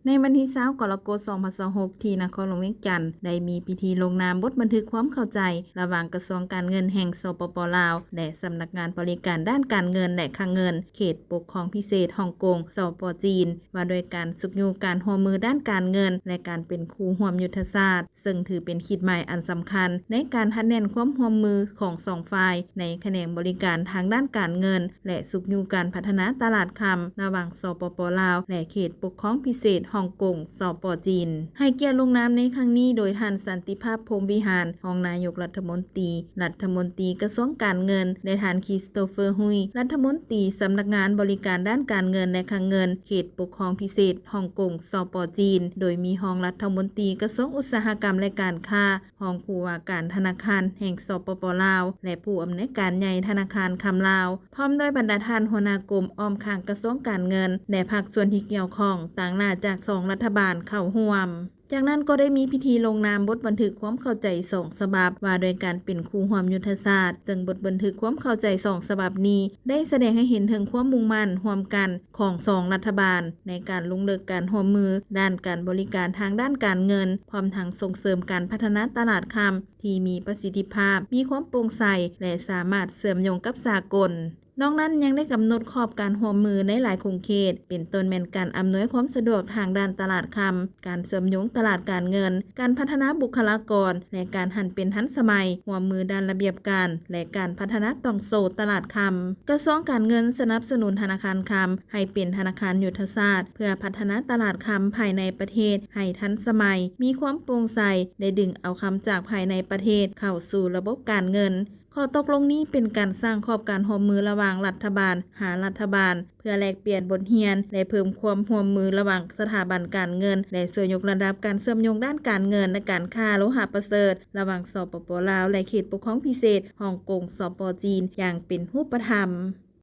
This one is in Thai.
ในวันที่20กรกฎาคม2026ที่นครหลวงเวียงจันทน์ได้มีพิธีลงนามบทบันทึกความเข้าใจระหว่างกระทรวงการเงินแห่งสปป.ลาวและสำนักงานบริการด้านการเงินและคลังเงินเขตปกครองพิเศษฮ่องกงสปป.จีนว่าโดยการสุกยูการร่วมมือด้านการเงินและการเป็นคู่ร่วมยุทธศาสตร์ซึ่งถือเป็นขีดหมายอันสำคัญในการพัฒนาความร่วมมือของสองฝ่ายในแขนงบริการทางด้านการเงินและสุกยูการพัฒนาตลาดคำระหว่างสปป.ลาวและเขตปกครองพิเศษฮ่องกงสปป.จีนให้เกียรติลงนามในครั้งนี้โดยท่านสันติภาพพรหมวิหารรองนายกรัฐมนตรีกระทรวงการเงินและท่านคริสโตเฟอร์ฮุยรัฐมนตรีสำนักงานบริการด้านการเงินและคลังเงินเขตปกครองพิเศษฮ่องกงสปป.จีนโดยมีรองรัฐมนตรีกระทรวงอุตสาหกรรมและการค้ารองผู้ว่าการธนาคารแห่งสปป.ลาวและผู้อำนวยการใหญ่ธนาคารคำลาวพร้อมด้วยบรรดาท่านหัวหน้ากรมอ้อมข้างกระทรวงการเงินและภาคส่วนที่เกี่ยวข้องต่างหน้าจาก2รัฐบาลเข้าร่วมจากนั้นก็ได้มีพิธีลงนามบทบันทึกความเข้าใจ2ฉบับว่าโดยการเป็นคู่ร่วมยุทธศาสตร์ซึ่งบทบันทึกความเข้าใจ2ฉบับนี้ได้แสดงให้เห็นถึงความมุ่งมั่นร่วมกันของ2รัฐบาลในการลงเลิกการร่วมมือด้านการบริการทางด้านการเงินพร้อมทั้งส่งเสริมการพัฒนาตลาดคำที่มีประสิทธิภาพมีความโปร่งใสและสามารถเชื่อมโยงกับสากลนอกนั้นยังได้กำหนดขอบการร่วมมือในหลายโครงเขตเป็นต้นแม่นการอำนวยความสะดวกทางด้านตลาดคำการเชื่อมโยงตลาดการเงินการพัฒนาบุคลากรและการหันเป็นทันสมัยร่วมมือด้านระเบียบการและการพัฒนาต้องโซตลาดคำกระทรวงการเงินสนับสนุนธนาคารคำให้เป็นธนาคารยุทธศาสตร์เพื่อพัฒนาตลาดคำภายในประเทศให้ทันสมัยมีความโปร่งใสได้ดึงเอาคำจากภายในประเทศเข้าสู่ระบบการเงินข้อตกลงนี้เป็นการสร้างขอบการร่วมมือระหว่างรัฐบาลรัฐบาลเพื่อแลกเปลี่ยนบทเรียนและเพิ่มความร่วมมือระหว่างสถาบันการเงินและช่วยยกระดับการเชื่อมโยงด้านการเงินและการค้าโลหะประเสริฐระหว่างสปป.ลาวและเขตปกครองพิเศษฮ่องกงสปป.จีนอย่างเป็นรูปธรรม